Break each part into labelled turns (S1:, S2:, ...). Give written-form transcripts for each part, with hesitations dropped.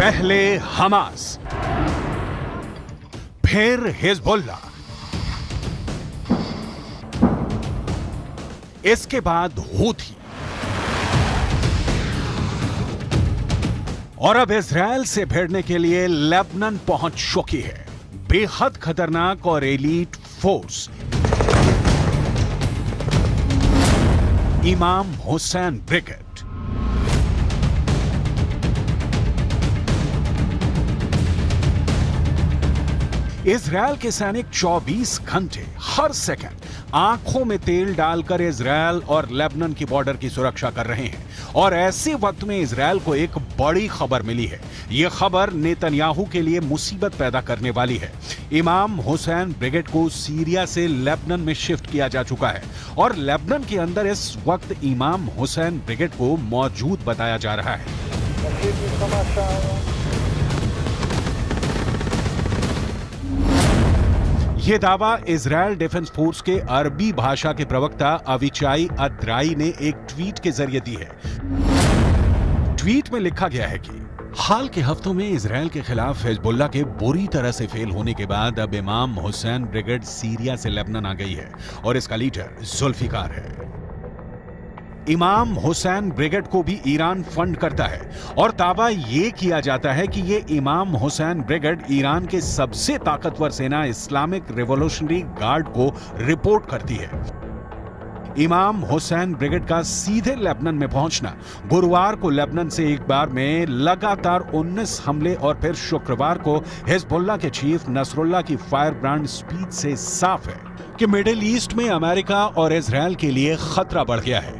S1: पहले हमास, फिर हिजबुल्ला, इसके बाद हूथी और अब इजरायल से भिड़ने के लिए लेबनान पहुंच चुकी है बेहद खतरनाक और एलीट फोर्स इमाम हुसैन ब्रिगेड। इजरायल के सैनिक 24 घंटे हर सेकंड आंखों में तेल डालकर इजरायल और लेबनान की बॉर्डर की सुरक्षा कर रहे हैं। और ऐसे वक्त में इजरायल को एक बड़ी खबर मिली है। यह खबर नेतन्याहू के लिए मुसीबत पैदा करने वाली है। इमाम हुसैन ब्रिगेड को सीरिया से लेबनान में शिफ्ट किया जा चुका है और लेबनान के अंदर इस वक्त इमाम हुसैन ब्रिगेड को मौजूद बताया जा रहा है। यह दावा इजरायल डिफेंस फोर्स के अरबी भाषा के प्रवक्ता अविचाई अद्राई ने एक ट्वीट के जरिए दी है। ट्वीट में लिखा गया है कि हाल के हफ्तों में इजरायल के खिलाफ हिजबुल्लाह के बुरी तरह से फेल होने के बाद अब इमाम हुसैन ब्रिगेड सीरिया से लेबनान आ गई है और इसका लीडर जुल्फिकार है। इमाम हुसैन ब्रिगेड को भी ईरान फंड करता है और दावा यह किया जाता है कि यह इमाम हुसैन ब्रिगेड ईरान के सबसे ताकतवर सेना इस्लामिक रिवॉल्यूशनरी गार्ड को रिपोर्ट करती है। इमाम हुसैन ब्रिगेड का सीधे लेबनान में पहुंचना गुरुवार को लेबनान से एक बार में लगातार 19 हमले और फिर शुक्रवार को हिजबुल्लाह के चीफ नसरुल्लाह की फायर ब्रांड स्पीच से साफ है कि मिडिल ईस्ट में अमेरिका और इजरायल के लिए खतरा बढ़ गया है।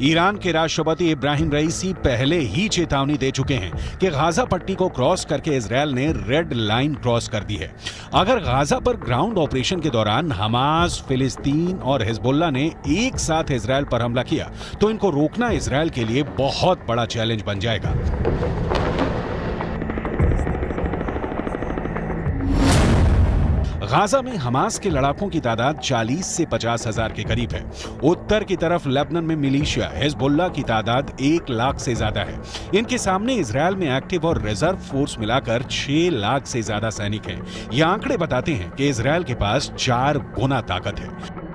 S1: ईरान के राष्ट्रपति इब्राहिम रईसी पहले ही चेतावनी दे चुके हैं कि गाजा पट्टी को क्रॉस करके इजरायल ने रेड लाइन क्रॉस कर दी है। अगर गाजा पर ग्राउंड ऑपरेशन के दौरान हमास, फिलिस्तीन और हिजबुल्लाह ने एक साथ इजरायल पर हमला किया तो इनको रोकना इजरायल के लिए बहुत बड़ा चैलेंज बन जाएगा। गाजा में हमास के लड़ाकों की तादाद 40 से 50 हजार के करीब है। उत्तर की तरफ लेबनान में मिलिशिया हिजबुल्लाह की तादाद 1 लाख से ज्यादा है। इनके सामने इजरायल में एक्टिव और रिजर्व फोर्स मिलाकर 6 लाख से ज्यादा सैनिक हैं। ये आंकड़े बताते हैं कि इजरायल के पास 4 गुना ताकत है।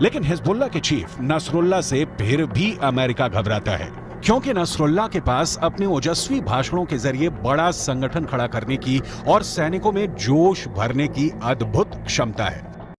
S1: लेकिन हिजबुल्लाह के चीफ नसरुल्लाह से फिर भी अमेरिका घबराता है, क्योंकि नसरुल्लाह के पास अपने ओजस्वी भाषणों के जरिए बड़ा संगठन खड़ा करने की और सैनिकों में जोश भरने की अद्भुत क्षमता है।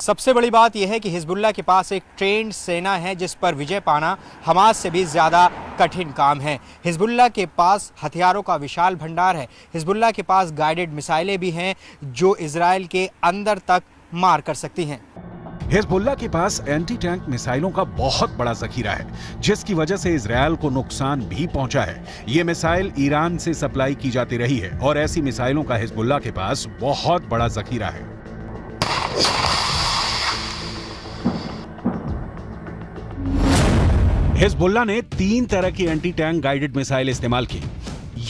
S2: सबसे बड़ी बात यह है कि हिजबुल्लाह के पास एक ट्रेंड सेना है जिस पर विजय पाना हमास से भी ज़्यादा कठिन काम है। हिजबुल्लाह के पास हथियारों का विशाल भंडार है। हिजबुल्लाह के पास गाइडेड मिसाइलें भी हैं जो इजरायल के अंदर तक मार कर सकती हैं।
S1: हिजबुल्लाह के पास एंटी टैंक मिसाइलों का बहुत बड़ा जखीरा है, जिसकी वजह से इजरायल को नुकसान भी पहुंचा है। ये मिसाइल ईरान से सप्लाई की जाती रही है और ऐसी मिसाइलों का हिजबुल्लाह के पास बहुत बड़ा जखीरा है। हिजबुल्लाह ने 3 तरह की एंटी टैंक गाइडेड मिसाइल इस्तेमाल की।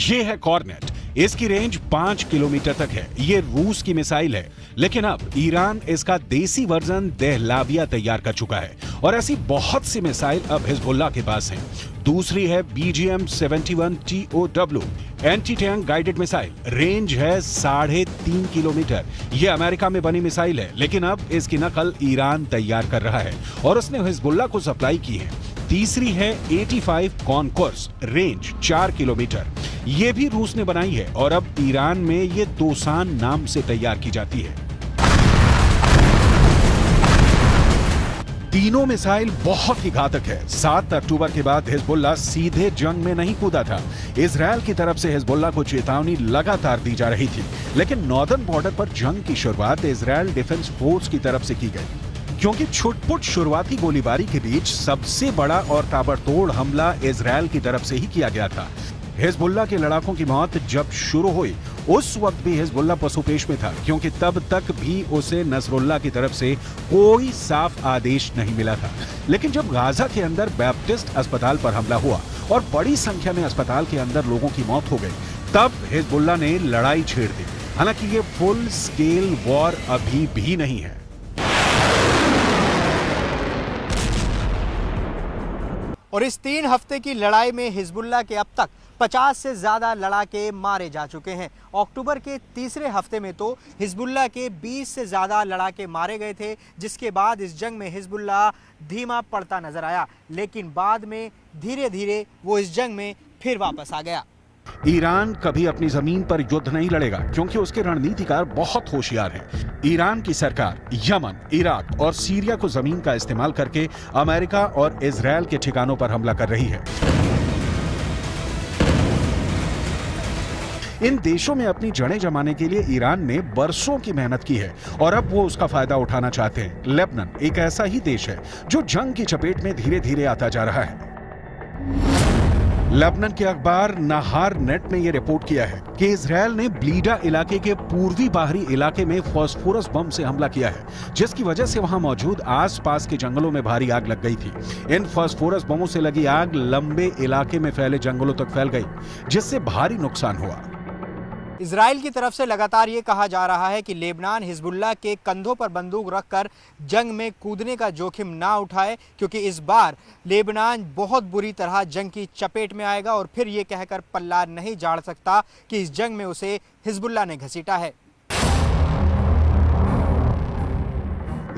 S1: ये है कॉर्नेट, इसकी रेंज 5 किलोमीटर तक है। ये रूस की मिसाइल है, लेकिन अब ईरान इसका देसी वर्जन दहलाविया तैयार कर चुका है और ऐसी बहुत सी मिसाइल अब हिजबुल्लाह के पास हैं। दूसरी है BGM-71 TOW anti tank guided missile. Range है 3.5 किलोमीटर। यह अमेरिका में बनी मिसाइल है, लेकिन अब इसकी नकल ईरान तैयार कर रहा है और उसने हिजबुल्लाह को सप्लाई की है। तीसरी है 85 कॉनकोर्स, रेंज 4 किलोमीटर। यह भी रूस ने बनाई है और अब ईरान में ये दोसान नाम से तैयार की जाती है। तीनों मिसाइल बहुत ही घातक है। 7 अक्टूबर के बाद हिजबुल्लाह सीधे जंग में नहीं कूदा था। इजरायल की तरफ से हिजबुल्लाह को चेतावनी लगातार दी जा रही थी, लेकिन नॉर्दर्न बॉर्डर पर जंग की शुरुआत इजरायल डिफेंस फोर्स की तरफ से की गई, क्योंकि छुटपुट शुरुआती गोलीबारी के बीच सबसे बड़ा और ताबड़तोड़ हमला इजरायल की तरफ से ही किया गया था। हिजबुल्लाह के लड़ाकों की मौत जब शुरू हुई, उस वक्त भी हिजबुल्लाह पसुपेश में था, क्योंकि तब तक भी उसे नसरुल्लाह की तरफ से कोई साफ आदेश नहीं मिला था। लेकिन जब गाजा के अंदर बैप्टिस्ट अस्पताल पर हमला हुआ और बड़ी संख्या में अस्पताल के अंदर लोगों की मौत हो गई, तब हिजबुल्लाह ने लड़ाई छेड़ दी। हालांकि ये फुल स्केल वॉर अभी भी नहीं है।
S2: और इस 3 हफ्ते की लड़ाई में हिजबुल्लाह के अब तक 50 से ज़्यादा लड़ाके मारे जा चुके हैं। अक्टूबर के तीसरे हफ्ते में तो हिजबुल्लाह के 20 से ज़्यादा लड़ाके मारे गए थे, जिसके बाद इस जंग में हिजबुल्लाह धीमा पड़ता नजर आया, लेकिन बाद में धीरे धीरे वो इस जंग में फिर वापस आ गया।
S1: ईरान कभी अपनी जमीन पर युद्ध नहीं लड़ेगा, क्योंकि उसके रणनीतिकार बहुत होशियार हैं। ईरान की सरकार यमन, इराक और सीरिया को जमीन का इस्तेमाल करके अमेरिका और इजरायल के ठिकानों पर हमला कर रही है। इन देशों में अपनी जड़ें जमाने के लिए ईरान ने बरसों की मेहनत की है और अब वो उसका फायदा उठाना चाहते हैं। लेबनान एक ऐसा ही देश है जो जंग की चपेट में धीरे धीरे आता जा रहा है। लेबनान के अखबार नहार नेट ने यह रिपोर्ट किया है कि इजरायल ने ब्लीडा इलाके के पूर्वी बाहरी इलाके में फास्फोरस बम से हमला किया है, जिसकी वजह से वहां मौजूद आसपास के जंगलों में भारी आग लग गई थी। इन फास्फोरस बमों से लगी आग लंबे इलाके में फैले जंगलों तक फैल गई, जिससे भारी नुकसान हुआ।
S2: इजराइल की तरफ से लगातार ये कहा जा रहा है कि लेबनान हिजबुल्लाह के कंधों पर बंदूक रखकर जंग में कूदने का जोखिम ना उठाए, क्योंकि इस बार लेबनान बहुत बुरी तरह जंग की चपेट में आएगा और फिर ये कहकर पल्ला नहीं झाड़ सकता कि इस जंग में उसे हिजबुल्लाह ने घसीटा है।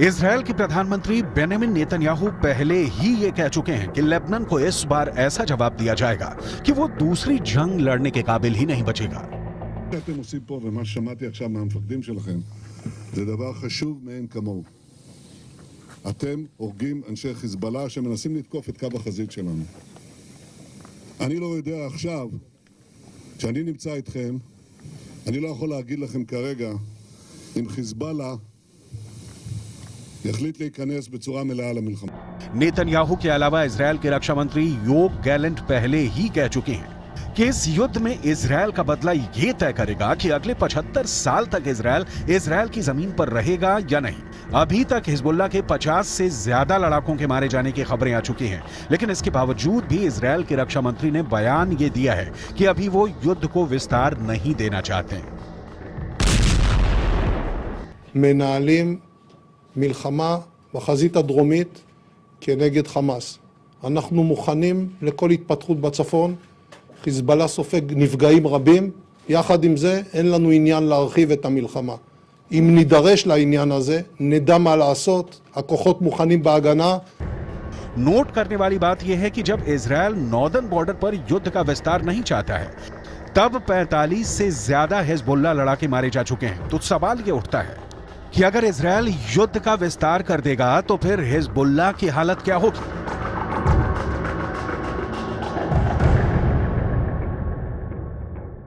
S1: इजरायल के प्रधानमंत्री बेंजामिन नेतन्याहू पहले ही ये कह चुके हैं कि लेबनान को इस बार ऐसा जवाब दिया जाएगा कि वो दूसरी जंग लड़ने के काबिल ही नहीं बचेगा।
S3: שאתם עושים פה ומה ששמעתי עכשיו מהמפקדים שלכם זה דבר חשוב מאין כמוהו. אתם הורגים אנשי חיזבאללה שמנסים לתקוף את קו החזית שלנו. אני לא יודע עכשיו, כשאני נמצא איתכם, אני לא יכול להגיד לכם כרגע אם חיזבאללה יחליט להיכנס בצורה מלאה למלחמה.
S1: नेतन्याहू के अलावा इजरायल के रक्षा मंत्री योव गैलेंट पहले ही कह चुके हैं कि इस युद्ध में इजरायल का बदला ये तय करेगा कि अगले 75 साल तक इजरायल की जमीन पर रहेगा या नहीं। अभी तक हिजबुल्लाह के 50 से ज्यादा लड़ाकों के मारे जाने की खबरें आ चुकी हैं, लेकिन इसके बावजूद भी इजरायल के रक्षा मंत्री ने बयान ये दिया है कि अभी वो युद्ध को विस्तार नहीं देना चाहते।
S4: מנהלים מלחמה בחזית הדרומית כנגד חמאס. אנחנו מוכנים לכל התפתחות בצפון. חיזבאללה סופג נפגעים רבים. יחד עם זה אין לנו עניין להרחיב את המלחמה. אם נידרש לעניין הזה, נדע מה לעשות. הכוחות מוכנים בהגנה.
S1: नोट करने वाली बात यह है कि जब इजरायल नॉर्दर्न बॉर्डर पर युद्ध का विस्तार नहीं चाहता है, तब 45 से ज्यादा हिजबुल्लाह लड़ाके मारे जा चुके हैं। तो सवाल यह उठता है कि अगर इजरायल युद्ध का विस्तार कर देगा तो फिर हिजबुल्लाह की हालत क्या होगी।